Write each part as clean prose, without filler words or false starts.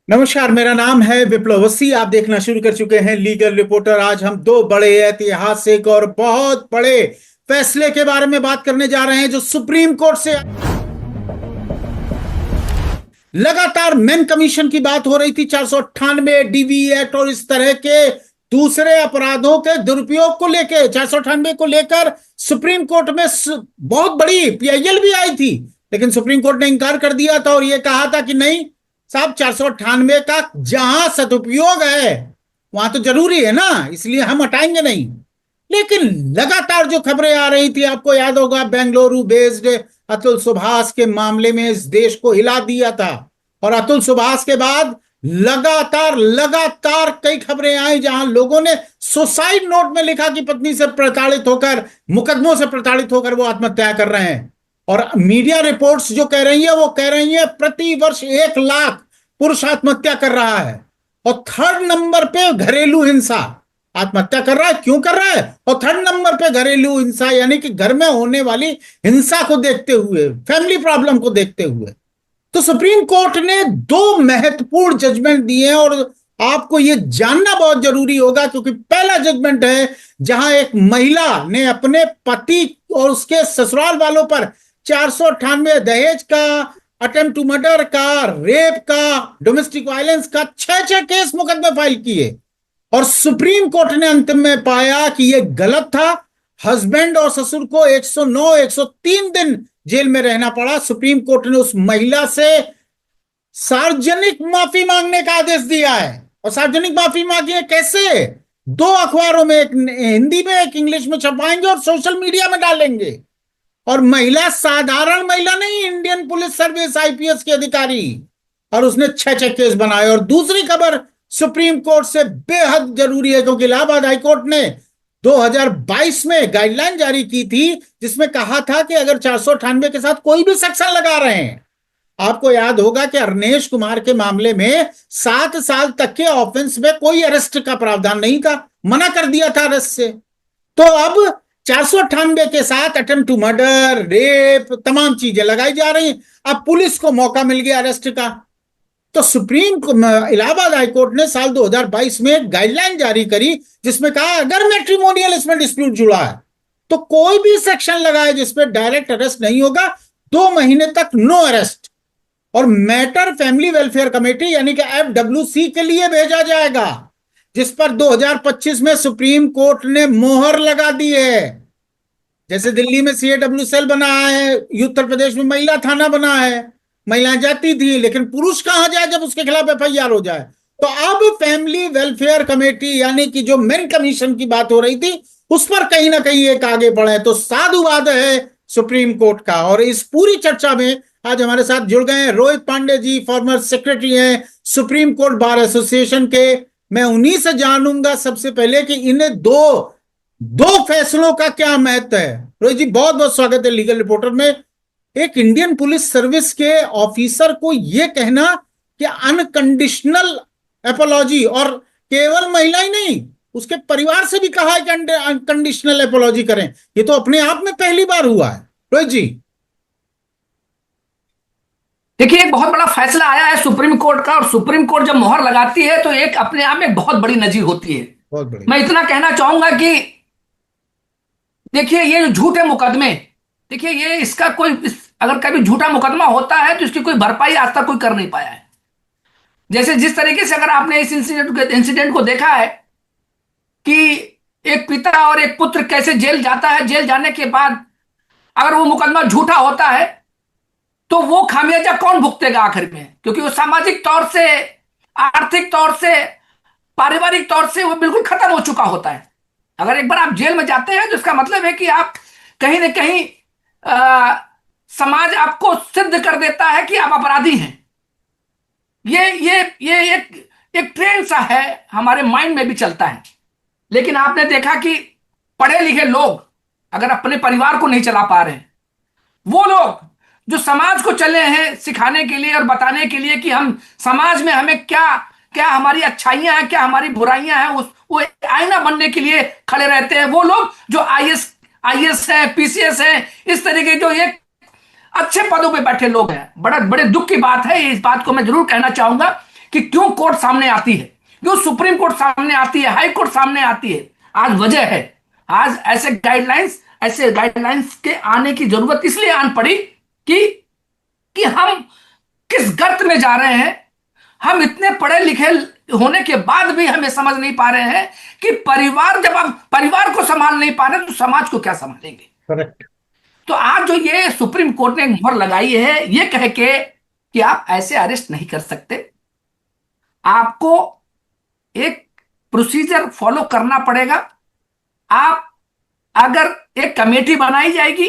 नमस्कार। मेरा नाम है विप्लव वसी। आप देखना शुरू कर चुके हैं लीगल रिपोर्टर। आज हम दो बड़े ऐतिहासिक और बहुत बड़े फैसले के बारे में बात करने जा रहे हैं जो सुप्रीम कोर्ट से लगातार मेन कमीशन की बात हो रही थी। 498 डीवी एक्ट और इस तरह के दूसरे अपराधों के दुरुपयोग को लेकर 498 को लेकर सुप्रीम कोर्ट में बहुत बड़ी पीआईएल भी आई थी, लेकिन सुप्रीम कोर्ट ने इंकार कर दिया था और यह कहा था कि नहीं साहब, 498 का जहां सदुपयोग है वहां तो जरूरी है ना, इसलिए हम हटाएंगे नहीं। लेकिन लगातार जो खबरें आ रही थी, आपको याद होगा बेंगलुरु बेस्ड अतुल सुभाष के मामले में इस देश को हिला दिया था। और अतुल सुभाष के बाद लगातार लगातार कई खबरें आई जहां लोगों ने सुसाइड नोट में लिखा कि पत्नी से प्रताड़ित होकर, मुकदमों से प्रताड़ित होकर वो आत्महत्या कर रहे हैं। और मीडिया रिपोर्ट्स जो कह रही है वो कह रही है प्रति वर्ष 1 लाख पुरुष आत्महत्या कर रहा है। और थर्ड नंबर पे घरेलू हिंसा, आत्महत्या कर रहा है क्यों कर रहा है, और थर्ड नंबर पे घरेलू हिंसा, यानी कि घर में होने वाली हिंसा को देखते हुए, फैमिली प्रॉब्लम को देखते हुए। तो सुप्रीम कोर्ट ने दो महत्वपूर्ण जजमेंट दिए और आपको यह जानना बहुत जरूरी होगा, क्योंकि पहला जजमेंट है जहां एक महिला ने अपने पति और उसके ससुराल वालों पर 498 दहेज का, अटेम्प्ट टू मर्डर का, रेप का, डोमेस्टिक वायलेंस का 6 केस मुकदमे फाइल किए। और सुप्रीम कोर्ट ने अंतिम में पाया कि यह गलत था। हस्बैंड और ससुर को 109 103 दिन जेल में रहना पड़ा। सुप्रीम कोर्ट ने उस महिला से सार्वजनिक माफी मांगने का आदेश दिया है। और सार्वजनिक माफी मांगी है कैसे? 2 अखबारों में, एक हिंदी में एक इंग्लिश में छपाएंगे और सोशल मीडिया में डालेंगे। और महिला साधारण महिला नहीं, इंडियन पुलिस सर्विस आईपीएस के अधिकारी, और उसने 6 केस बनाए। और दूसरी खबर सुप्रीम कोर्ट से बेहद जरूरी है, क्योंकि इलाहाबाद हाईकोर्ट ने 2022 में गाइडलाइन जारी की थी जिसमें कहा था कि अगर 498 के साथ कोई भी सेक्शन लगा रहे हैं, आपको याद होगा कि अरनेश कुमार के मामले में 7 साल तक के ऑफेंस में कोई अरेस्ट का प्रावधान नहीं था, मना कर दिया था अरेस्ट से। तो अब 498 के साथ अटेम्प्ट टू मर्डर, रेप, तमाम चीजें लगाई जा रही हैं। अब पुलिस को मौका मिल गया अरेस्ट का। तो इलाहाबाद हाईकोर्ट ने साल 2022 में गाइडलाइन जारी करी जिसमें कहा अगर मैट्रिमोनियल इसमें डिस्प्यूट जुड़ा है तो कोई भी सेक्शन लगाए जिसमें डायरेक्ट अरेस्ट नहीं होगा, 2 महीने तक नो अरेस्ट। और मैटर फैमिली वेलफेयर कमेटी यानी कि एफडब्ल्यूसी के लिए भेजा जाएगा, जिस पर 2025 में सुप्रीम कोर्ट ने मोहर लगा दी है। जैसे दिल्ली में सीएडब्ल्यू सेल बना है, उत्तर प्रदेश में महिला थाना बना है, महिलाएं जाती थी, लेकिन पुरुष कहां जाए जब उसके खिलाफ एफआईआर हो जाए। तो अब फैमिली वेलफेयर कमेटी यानी कि जो मेन कमीशन की बात हो रही थी उस पर कहीं ना कहीं एक आगे बढ़े, तो साधुवाद है सुप्रीम कोर्ट का। और इस पूरी चर्चा में आज हमारे साथ जुड़ गए हैं रोहित पांडे जी, फॉर्मर सेक्रेटरी हैं सुप्रीम कोर्ट बार एसोसिएशन के। मैं उन्हीं से जानूंगा सबसे पहले कि इन्हें दो फैसलों का क्या महत्व है। रोहित जी, बहुत बहुत स्वागत है लीगल रिपोर्टर में। एक इंडियन पुलिस सर्विस के ऑफिसर को यह कहना कि अनकंडीशनल एपोलॉजी, और केवल महिला ही नहीं उसके परिवार से भी कहा है कि अनकंडीशनल एपोलॉजी करें, ये तो अपने आप में पहली बार हुआ है। रोहित जी, देखिए, एक बहुत बड़ा फैसला आया है सुप्रीम कोर्ट का, और सुप्रीम कोर्ट जब मोहर लगाती है तो एक अपने आप में बहुत बड़ी नजीर होती है। बहुत बड़ी। मैं इतना कहना चाहूंगा कि देखिए, ये जो झूठे मुकदमे, देखिए ये इसका कोई अगर कभी झूठा मुकदमा होता है तो इसकी कोई भरपाई आज तक कोई कर नहीं पाया है। जैसे जिस तरीके से अगर आपने इस इंसिडेंट को देखा है कि एक पिता और एक पुत्र कैसे जेल जाता है, जेल जाने के बाद अगर वो मुकदमा झूठा होता है तो वो खामियाजा कौन भुगतेगा आखिर में, क्योंकि वो सामाजिक तौर से, आर्थिक तौर से, पारिवारिक तौर से वो बिल्कुल खत्म हो चुका होता है। अगर एक बार आप जेल में जाते हैं तो इसका मतलब है कि आप कहीं ना कहीं समाज आपको सिद्ध कर देता है कि आप अपराधी हैं। ये एक ट्रेंड सा है, हमारे माइंड में भी चलता है। लेकिन आपने देखा कि पढ़े लिखे लोग अगर अपने परिवार को नहीं चला पा रहे हैं, वो लोग जो समाज को चले हैं सिखाने के लिए और बताने के लिए कि हम समाज में हमें क्या क्या हमारी अच्छाइयां हैं, क्या हमारी बुराइयां हैं, वो आईना बनने के लिए खड़े रहते हैं। वो लोग जो आईएएस है, पीसीएस है, इस तरीके जो एक अच्छे पदों पे बैठे लोग हैं। बड़े दुख की बात है, इस बात को मैं जरूर कहना चाहूंगा कि क्यों कोर्ट सामने आती है, क्यों सुप्रीम कोर्ट सामने आती है, हाई कोर्ट सामने आती है। आज वजह है, आज ऐसे गाइडलाइंस के आने की जरूरत इसलिए आन पड़ी कि हम किस गर्त में जा रहे हैं। हम इतने पढ़े लिखे होने के बाद भी हमें समझ नहीं पा रहे हैं कि परिवार, जब आप परिवार को संभाल नहीं पा रहे तो समाज को क्या संभालेंगे। करेक्ट। तो आज जो ये सुप्रीम कोर्ट ने मोहर लगाई है ये कह के कि आप ऐसे अरेस्ट नहीं कर सकते, आपको एक प्रोसीजर फॉलो करना पड़ेगा। आप, अगर एक कमेटी बनाई जाएगी,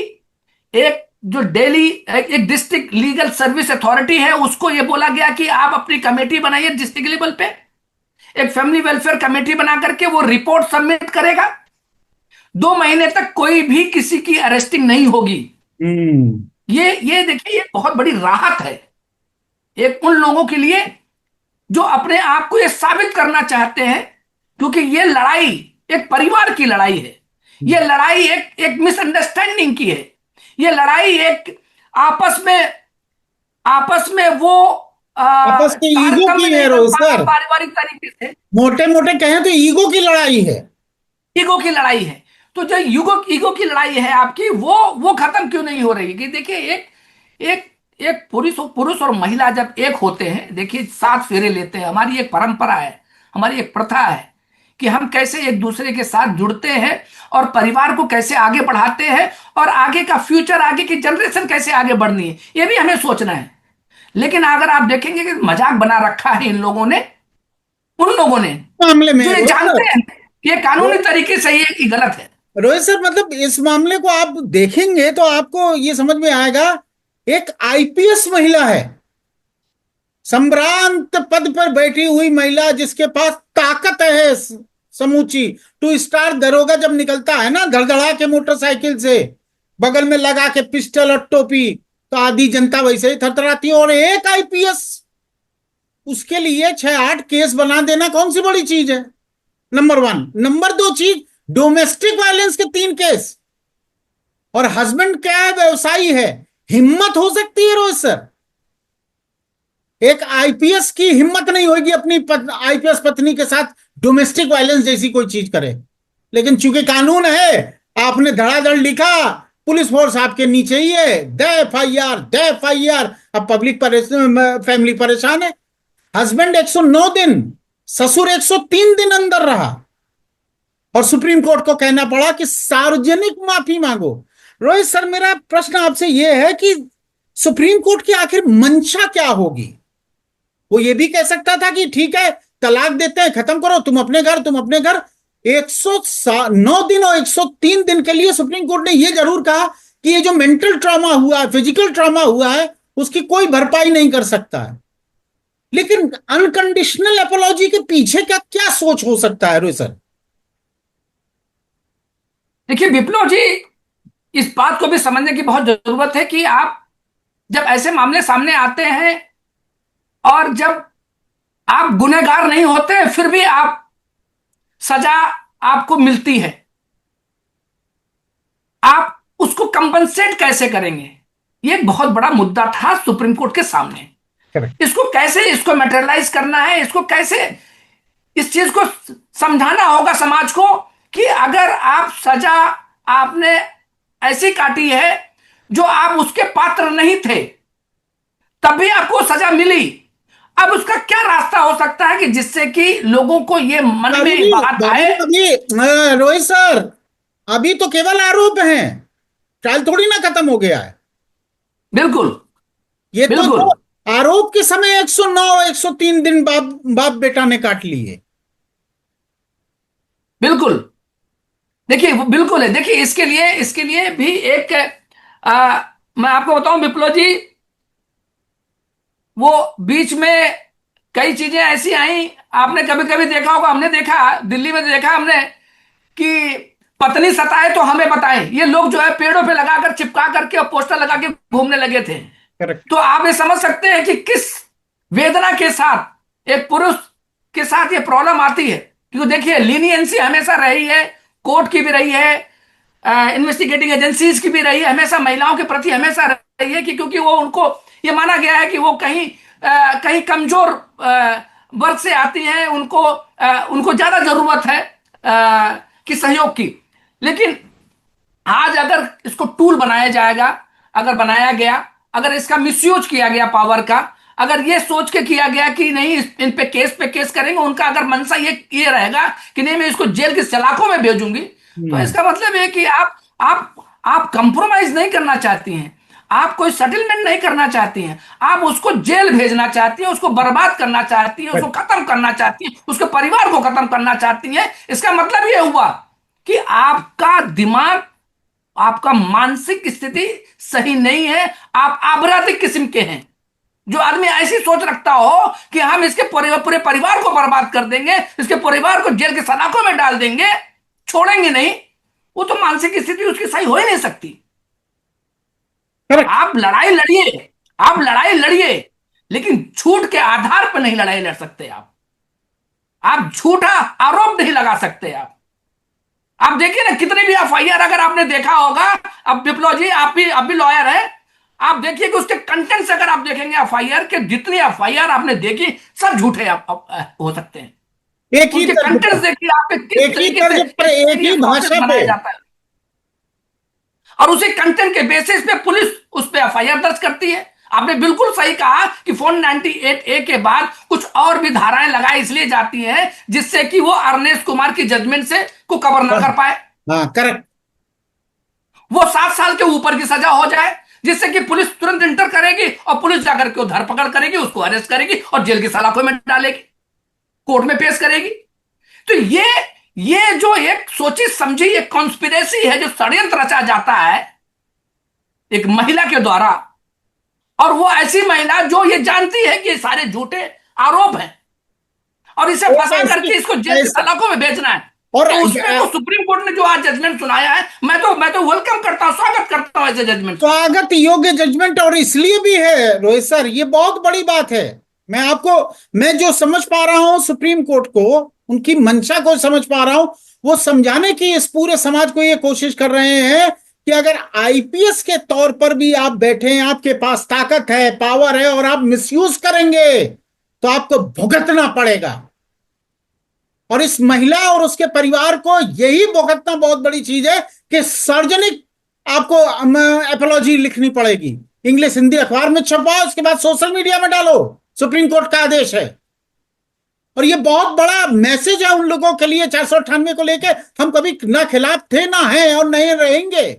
एक जो डेली एक डिस्ट्रिक्ट लीगल सर्विस अथॉरिटी है उसको ये बोला गया कि आप अपनी कमेटी बनाइए डिस्ट्रिक्ट लेवल पे, एक फैमिली वेलफेयर कमेटी बना करके वो रिपोर्ट सबमिट करेगा। 2 महीने तक कोई भी किसी की अरेस्टिंग नहीं होगी। ये देखिए, ये बहुत बड़ी राहत है एक उन लोगों के लिए जो अपने आप को ये साबित करना चाहते हैं, क्योंकि ये लड़ाई एक परिवार की लड़ाई है, ये लड़ाई एक मिसअंडरस्टैंडिंग की है, ये लड़ाई एक आपस में वो आपस के ईगो की है रोहित सर, पारिवारिक तरीके से मोटे मोटे कहें तो ईगो की लड़ाई है। ईगो की लड़ाई है। तो जो ईगो की लड़ाई है आपकी, वो खत्म क्यों नहीं हो रही? कि देखिए, एक एक एक पुरुष और महिला जब एक होते हैं, देखिए 7 फेरे लेते हैं, हमारी एक परंपरा है, हमारी एक प्रथा है कि हम कैसे एक दूसरे के साथ जुड़ते हैं और परिवार को कैसे आगे बढ़ाते हैं और आगे का फ्यूचर, आगे की जनरेशन कैसे आगे बढ़नी है, ये भी हमें सोचना है। लेकिन अगर आप देखेंगे कि मजाक बना रखा है इन लोगों ने, उन लोगों ने मामले में जो ये जानते हैं कि ये कानूनी तरीके से ये गलत है। रोहित सर, मतलब इस मामले को आप देखेंगे तो आपको ये समझ में आएगा, एक आईपीएस महिला है, संभ्रांत पद पर बैठी हुई महिला जिसके पास ताकत है समूची। 2 स्टार दरोगा जब निकलता है ना धड़धड़ा के मोटरसाइकिल से, बगल में लगा के पिस्टल और टोपी, तो आधी जनता वैसे ही थरथराती है। और एक आईपीएस, उसके लिए 6-8 केस बना देना कौन सी बड़ी चीज है? नंबर 1। नंबर 2 चीज, डोमेस्टिक वायलेंस के 3 केस, और हस्बैंड क्या है? व्यवसायी है। हिम्मत हो सकती है रोहित सर, एक आईपीएस की हिम्मत नहीं होगी अपनी आईपीएस पत्नी के साथ डोमेस्टिक वायलेंस जैसी कोई चीज करे। लेकिन चूंकि कानून है, आपने धड़ाधड़ लिखा, पुलिस फोर्स आपके नीचे ही है, दे एफआईआर। अब पब्लिक फैमिली परेशान है। हस्बैंड 109 दिन, ससुर 103 दिन अंदर रहा, और सुप्रीम कोर्ट को कहना पड़ा कि सार्वजनिक माफी मांगो। रोहित सर, मेरा प्रश्न आपसे यह है कि सुप्रीम कोर्ट की आखिर मंशा क्या होगी? वो ये भी कह सकता था कि ठीक है, तलाक देते हैं, खत्म करो, तुम अपने घर। 109 दिन और 103 दिन के लिए सुप्रीम कोर्ट ने यह जरूर कहा कि ये जो मेंटल ट्रॉमा हुआ है, फिजिकल ट्रॉमा हुआ है, उसकी कोई भरपाई नहीं कर सकता है। लेकिन अनकंडीशनल अपोलॉजी के पीछे का क्या सोच हो सकता है रोहित सर? देखिए विप्लव जी, इस बात को भी समझने की बहुत जरूरत है कि आप जब ऐसे मामले सामने आते हैं और जब आप गुनहगार नहीं होते फिर भी आप सजा आपको मिलती है, आप उसको कंपनसेट कैसे करेंगे? ये एक बहुत बड़ा मुद्दा था सुप्रीम कोर्ट के सामने। इसको मैटेरियलाइज करना है, इसको कैसे, इस चीज को समझाना होगा समाज को कि अगर आप सजा आपने ऐसी काटी है जो आप उसके पात्र नहीं थे, तब भी आपको सजा मिली। अब उसका क्या रास्ता हो सकता है कि जिससे कि लोगों को ये मन में एक बात आए? रोहित सर, अभी तो केवल आरोप हैं, ट्रायल थोड़ी ना खत्म हो गया है। बिल्कुल, ये बिल्कुल। तो आरोप के समय 109 103 दिन बाप बेटा ने काट लिए। बिल्कुल, देखिए वो बिल्कुल है। देखिए इसके लिए भी एक मैं आपको बताऊं विप्लव जी, वो बीच में कई चीजें ऐसी आई, आपने कभी कभी देखा होगा, हमने देखा, दिल्ली में देखा हमने कि पत्नी सताए तो हमें बताए, ये लोग जो है पेड़ों पे लगाकर चिपका करके और पोस्टर लगा के घूमने लगे थे। तो आप ये समझ सकते हैं कि किस वेदना के साथ एक पुरुष के साथ ये प्रॉब्लम आती है। क्योंकि देखिए लीनियंसी हमेशा रही है, कोर्ट की भी रही है, इन्वेस्टिगेटिंग एजेंसीज की भी रही है, हमेशा महिलाओं के प्रति हमेशा रही है कि क्योंकि वो उनको ये माना गया है कि वो कहीं कमजोर वर्ग से आती हैं, उनको ज्यादा जरूरत है कि सहयोग की। लेकिन आज अगर इसको टूल बनाया जाएगा, अगर बनाया गया, अगर इसका मिसयूज किया गया पावर का, अगर ये सोच के किया गया कि नहीं इन पे केस करेंगे, उनका अगर मंशा ये रहेगा कि नहीं मैं इसको जेल की सलाखों में भेजूंगी, तो हम्म। इसका मतलब है कि आप कंप्रोमाइज नहीं करना चाहती हैं, आप कोई सेटलमेंट नहीं करना चाहती हैं, आप उसको जेल भेजना चाहती हैं, उसको बर्बाद करना चाहती हैं, उसको खत्म करना चाहती हैं, उसके परिवार को खत्म करना चाहती हैं। इसका मतलब यह हुआ कि आपका दिमाग, आपका मानसिक स्थिति सही नहीं है, आप आपराधिक किस्म के हैं। जो आदमी ऐसी सोच रखता हो कि हम इसके पूरे परिवार को बर्बाद कर देंगे, इसके परिवार को जेल के सलाखों में डाल देंगे, छोड़ेंगे नहीं, वो तो मानसिक स्थिति उसकी सही हो ही नहीं सकती। करेक्ट। आप लड़ाई लड़िए, आप लड़ाई लड़िए, लेकिन झूठ के आधार पर नहीं लड़ाई लड़ सकते आप झूठा आरोप नहीं लगा सकते आप देखिए ना, कितनी भी एफआईआर अगर आपने देखा होगा, अब विप्लव जी आप भी लॉयर हैं, आप देखिए कि उसके कंटेंट से अगर आप देखेंगे एफआईआर के, जितनी एफआईआर आपने देखी सब झूठे हो सकते हैं। एक ही उनके तर्ज कंटेंट पर, देखिए आपके किस एक ही तरीके से तर्ज पर, एक ये ही प्रोसेस भाषा पे। बनाया जाता है, और उसी कंटेंट के बेसिस पे पुलिस उस पर एफआईआर दर्ज करती है। आपने बिल्कुल सही कहा कि 498A के बाद कुछ और भी धाराएं लगाई इसलिए जाती हैं जिससे कि वो अरनेश कुमार की जजमेंट से को कवर ना कर पाए, हाँ करेक्ट। वो 7 साल के ऊपर की सजा हो जाए, जिससे कि पुलिस तुरंत इंटर करेगी और पुलिस जाकर के धरपकड़ करेगी, उसको अरेस्ट करेगी और जेल की सलाखों में डालेगी, कोर्ट में पेश करेगी। तो ये जो एक सोची समझी एक कॉन्स्पिरेसी है, जो षड्यंत्र रचा जाता है एक महिला के द्वारा, और वो ऐसी महिला जो ये जानती है कि ये सारे झूठे आरोप हैं और इसे और फंसा ऐसी करके इसको जेल की ऐसा सलाखों में भेजना है। और तो उसमें तो सुप्रीम कोर्ट ने जो आज जजमेंट सुनाया है, मैं तो वेलकम करता हूं, स्वागत करता हूं ऐसे जजमेंट का। स्वागत योग्य जजमेंट, और इसलिए भी है रोहित सर, ये बहुत बड़ी बात है। मैं जो समझ पा रहा हूं सुप्रीम कोर्ट को, उनकी मंशा को समझ पा रहा हूं, वो समझाने की इस पूरे समाज को ये कोशिश कर रहे हैं कि अगर आईपीएस के तौर पर भी आप बैठे हैं, आपके पास ताकत है, पावर है, और आप मिसयूज करेंगे तो आपको भुगतना पड़ेगा। और इस महिला और उसके परिवार को यही भुगतना बहुत बड़ी चीज है कि सार्वजनिक आपको एपोलॉजी लिखनी पड़ेगी, इंग्लिश हिंदी अखबार में छपाओ, उसके बाद सोशल मीडिया में डालो, सुप्रीम कोर्ट का आदेश है। और ये बहुत बड़ा मैसेज है उन लोगों के लिए 498 को लेके। हम कभी ना खिलाफ थे, ना हैं, और नहीं रहेंगे।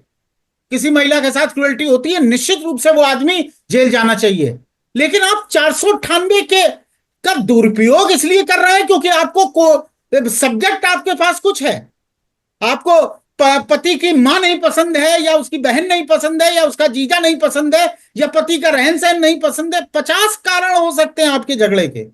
किसी महिला के साथ क्रुएल्टी होती है, निश्चित रूप से वो आदमी जेल जाना चाहिए। लेकिन आप 498 के का दुरुपयोग इसलिए कर रहे हैं क्योंकि आपको सब्जेक्ट आपके पास कुछ है, आपको पति की मां नहीं पसंद है, या उसकी बहन नहीं पसंद है, या उसका जीजा नहीं पसंद है, या पति का रहन सहन नहीं पसंद है। 50 कारण हो सकते हैं आपके झगड़े के,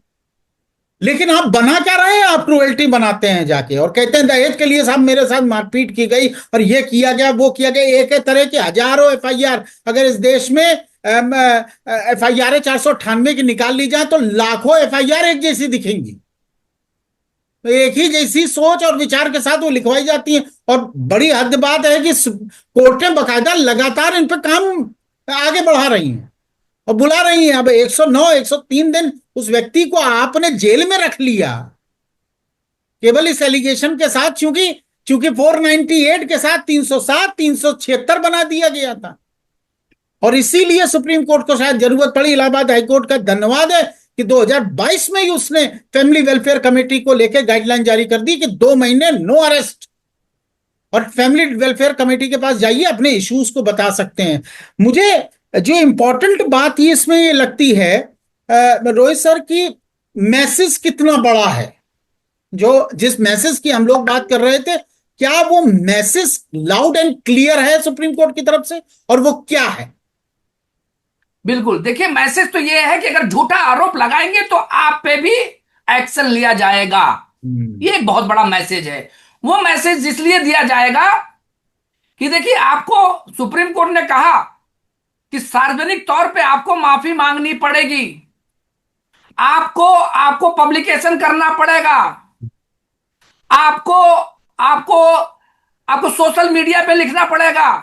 लेकिन आप बना क्या रहे हैं? आप क्रुएल्टी बनाते हैं जाके, और कहते हैं दहेज के लिए साहब मेरे साथ मारपीट की गई और ये किया गया, वो किया गया। एक तरह के हजारों एफआईआर अगर इस देश में एफआईआर 498 की निकाल ली जाए तो लाखों एफआईआर एक जैसी दिखेंगी, तो एक ही जैसी सोच और विचार के साथ वो लिखवाई जाती हैं। और बड़ी हद बात है कि कोर्टें बकायदा लगातार इन पर काम आगे बढ़ा रही हैं और बुला रही हैं। अब 109 103 दिन उस व्यक्ति को आपने जेल में रख लिया केवल इस एलिगेशन के साथ, चूंकि 498 के साथ 307 376 बना दिया गया था। और इसीलिए सुप्रीम कोर्ट को शायद जरूरत पड़ी। इलाहाबाद हाईकोर्ट का धन्यवाद है कि 2022 में ही उसने फैमिली वेलफेयर कमेटी को लेकर गाइडलाइन जारी कर दी कि 2 महीने नो अरेस्ट। और फैमिली वेलफेयर कमेटी के पास जाइए, अपने इश्यूज को बता सकते हैं। मुझे जो इंपॉर्टेंट बात ये इसमें ये लगती है रोहित सर की, मैसेज कितना बड़ा है। जो जिस मैसेज की हम लोग बात कर रहे थे, क्या वो मैसेज लाउड एंड क्लियर है सुप्रीम कोर्ट की तरफ से, और वो क्या है? बिल्कुल, देखिए मैसेज तो ये है कि अगर झूठा आरोप लगाएंगे तो आप पे भी एक्शन लिया जाएगा। ये एक बहुत बड़ा मैसेज है। वो मैसेज इसलिए दिया जाएगा कि देखिए, आपको सुप्रीम कोर्ट ने कहा कि सार्वजनिक तौर पे आपको माफी मांगनी पड़ेगी, आपको आपको पब्लिकेशन करना पड़ेगा, आपको आपको आपको सोशल मीडिया पे लिखना पड़ेगा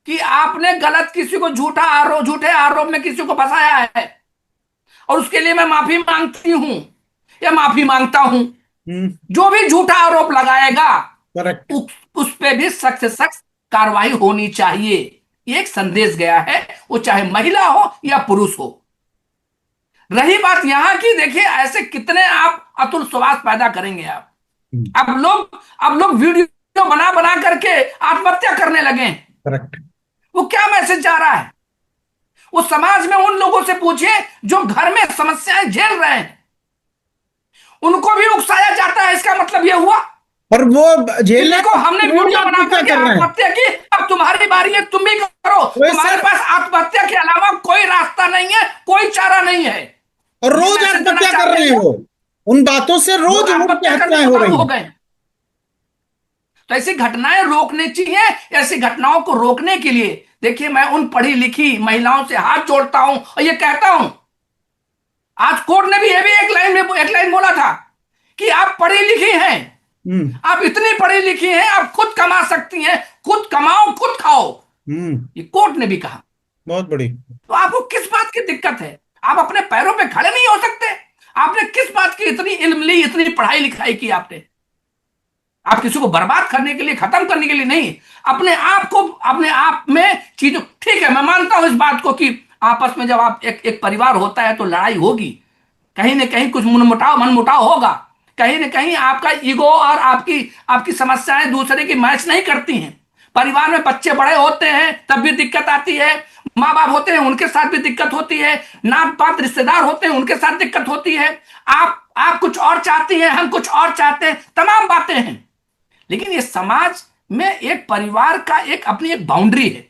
कि आपने गलत किसी को झूठे आरोप में किसी को फंसाया है। और उसके लिए मैं माफी मांगती हूं या माफी मांगता हूं। हम्म। जो भी झूठा आरोप लगाएगा करेक्ट। उस पे भी सख्त से सख्त कार्रवाई होनी चाहिए। ये एक संदेश गया है, वो चाहे महिला हो या पुरुष हो। रही बात यहां की, देखिए ऐसे कितने आप अतुल सुवास पैदा करेंगे आप। अब लोग वीडियो बना बना करके आत्महत्या करने लगे। करेक्ट। वो क्या मैसेज जा रहा है? वो समाज में उन लोगों से पूछिए जो घर में समस्याएं झेल रहे हैं, उनको भी उकसाया जाता है। इसका मतलब यह हुआ और वो कि झेल रहे देखो हमने हैं, रोज वीडियो बना आत्महत्या करके कर रहे हैं। आत्महत्या की, अब तुम्हारी बारी है, तुम भी करो। वही तुम्हारे सर, पास आत्महत्या के अलावा कोई रास्ता नहीं है, कोई चारा नहीं है। और ये रोज मैसेज देना आत्महत्या कर चाहते रहे हैं हैं वो। वो। उन बातों से लोग रोज उनकी आत्महत्या करने हत्याएं को हो बाध्य रही हो हैं। गए। तो ऐसी घटनाएं रोकनी चाहिए। ऐसी घटनाओं को रोकने के लिए देखिए, मैं उन पढ़ी लिखी महिलाओं से हाथ जोड़ता हूं और ये कहता हूं, आज कोर्ट ने भी ये भी एक लाइन बोला था कि आप पढ़ी लिखी हैं, हम्म। आप इतनी पढ़ी लिखी हैं, आप खुद कमा सकती हैं, खुद कमाओ खुद खाओ। हम्म। ये कोर्ट ने भी कहा। बहुत बड़ी। तो आपको किस बात की दिक्कत है? आप अपने पैरों पे खड़े नहीं हो सकते? आपने किस बात की इतनी इल्म ली, इतनी पढ़ाई लिखाई की आपने? आप किसी को बर्बाद करने के लिए, खत्म करने के लिए नहीं, अपने आप को, अपने आप में चीजों, ठीक है मैं मानता हूं इस बात को कि आपस में जब आप एक परिवार होता है तो लड़ाई होगी, कहीं ना कहीं कुछ मनमुटाव होगा, कहीं ना कहीं आपका ईगो और आपकी आपकी समस्याएं दूसरे की मैच नहीं करती हैं। परिवार में बच्चे बड़े होते हैं तब भी दिक्कत आती है, माँ बाप होते हैं उनके साथ भी दिक्कत होती है, नात पात रिश्तेदार होते हैं उनके साथ दिक्कत होती है। आप कुछ और चाहती हैं, हम कुछ और चाहते हैं, तमाम बातें हैं। लेकिन ये समाज में एक परिवार का एक अपनी एक बाउंड्री है,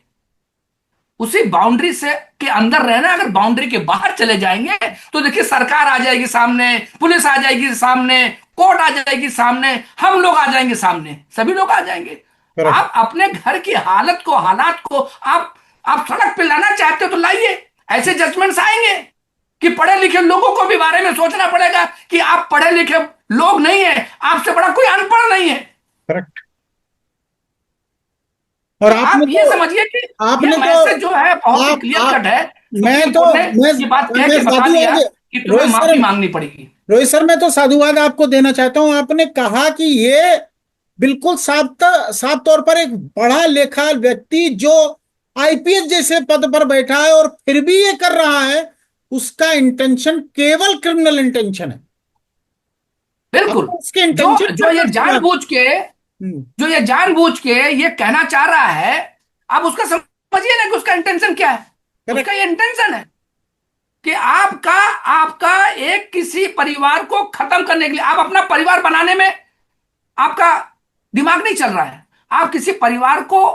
उसी बाउंड्री से के अंदर रहना। अगर बाउंड्री के बाहर चले जाएंगे तो देखिए सरकार आ जाएगी सामने, पुलिस आ जाएगी सामने, कोर्ट आ जाएगी सामने, हम लोग आ जाएंगे सामने, सभी लोग आ जाएंगे। करेक्ट। आप अपने घर की हालात को आप सड़क पे लाना चाहते हो तो लाइए। ऐसे जजमेंट्स आएंगे कि पढ़े लिखे लोगों को भी बारे में सोचना पड़ेगा कि आप पढ़े लिखे लोग नहीं है, आपसे बड़ा कोई अनपढ़ नहीं है। करेक्ट। और तो आप ये समझिए कि ये आपने तो मैसेज जो है बहुत ही क्लियर आप कट है। मैं सुप्रीम तो कोर्ट ने मैं ये बात कह मैं के बता दिया साधुवाद, कि तुम्हें रोहित माफी सर, मांगनी पड़ेगी। रोहित सर, मैं तो साधुवाद आपको देना चाहता हूं। आपने कहा कि ये बिल्कुल साफ साफ तौर पर एक पढ़ा लिखा व्यक्ति जो आईपीएस जैसे पद पर बैठा है और फिर भी ये कर रहा है, उसका इंटेंशन केवल क्रिमिनल इंटेंशन है। बिल्कुल। आपको उसके जो इंटेंशन जो ये जानबूझ के हम्म। जो ये जानबूझ के ये कहना चाह रहा है, आप उसका समझिए ना कि उसका इंटेंशन क्या है। उसका करेक्ट। ये इंटेंशन है कि आपका आपका एक किसी परिवार को खत्म करने के लिए, आप अपना परिवार बनाने में आपका दिमाग नहीं चल रहा है। आप किसी परिवार को,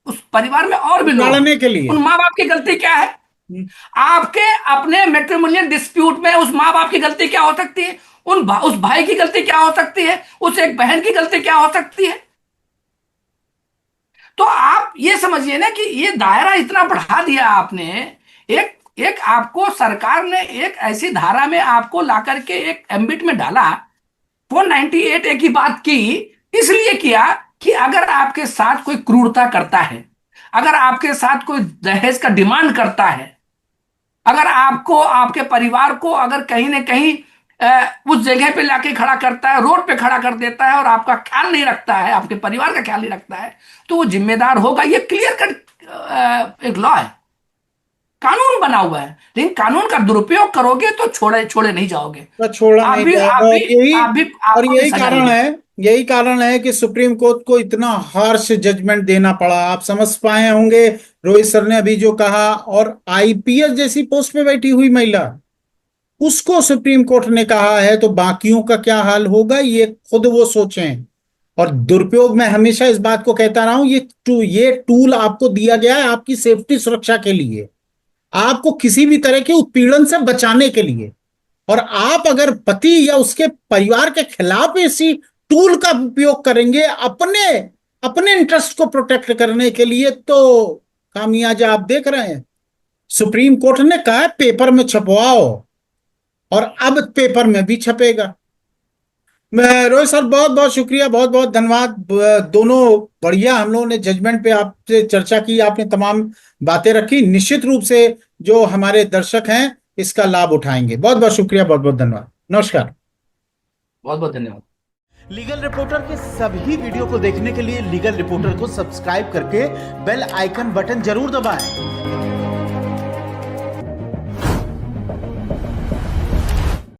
उस परिवार में और भी लोग उजाड़ने हैं, के लिए। उन माँ बाप की गलती क्या है? हम्म। आपके अपने मैट्रिमोनियल डिस्प्यूट में उस माँ बाप की गलती क्या हो सकती है? उस भाई की गलती क्या हो सकती है? उस एक बहन की गलती क्या हो सकती है? तो आप ये समझिए ना कि ये दायरा इतना बढ़ा दिया आपने। एक एक आपको सरकार ने एक ऐसी धारा में आपको लाकर के एक एम्बिट में डाला। 498 ए की बात की, इसलिए किया कि अगर आपके साथ कोई क्रूरता करता है, अगर आपके साथ कोई दहेज का डिमांड करता है, अगर आपको, आपके परिवार को अगर कहीं ना कहीं उस जगह पे लाके खड़ा करता है, रोड पे खड़ा कर देता है और आपका ख्याल नहीं रखता है, आपके परिवार का ख्याल नहीं रखता है, तो वो जिम्मेदार होगा। ये क्लियर कट एक लॉ है, कानून बना हुआ है। लेकिन कानून का दुरुपयोग करोगे तो छोड़े छोड़े नहीं जाओगे। का छोड़ा आप नहीं भी जाएगा। आप और भी यही आप भी और आपको भी यही सजा कारण मिलेगी। है, यही कारण है कि सुप्रीम कोर्ट को इतना हार्श जजमेंट देना पड़ा। आप समझ पाए होंगे रोहित सर ने अभी जो कहा। और आईपीएस जैसी पोस्ट पे बैठी हुई महिला, उसको सुप्रीम कोर्ट ने कहा है, तो बाकियों का क्या हाल होगा ये खुद वो सोचें। और दुरुपयोग, मैं हमेशा इस बात को कहता रहा हूं, ये टूल आपको दिया गया है आपकी सेफ्टी सुरक्षा के लिए, आपको किसी भी तरह के उत्पीड़न से बचाने के लिए। और आप अगर पति या उसके परिवार के खिलाफ इसी टूल का उपयोग करेंगे अपने अपने इंटरेस्ट को प्रोटेक्ट करने के लिए, तो खामियाजा आप देख रहे हैं। सुप्रीम कोर्ट ने कहा है पेपर में छपवाओ, और अब पेपर में भी छपेगा। मैं रोहित सर, बहुत बहुत शुक्रिया, बहुत बहुत धन्यवाद। दोनों बढ़िया हम लोगों ने जजमेंट पे आपसे चर्चा की, आपने तमाम बातें रखी। निश्चित रूप से जो हमारे दर्शक हैं इसका लाभ उठाएंगे। बहुत बहुत शुक्रिया, बहुत बहुत धन्यवाद, नमस्कार। बहुत बहुत धन्यवाद। लीगल रिपोर्टर के सभी वीडियो को देखने के लिए लीगल रिपोर्टर को सब्सक्राइब करके बेल आइकन बटन जरूर दबाएं।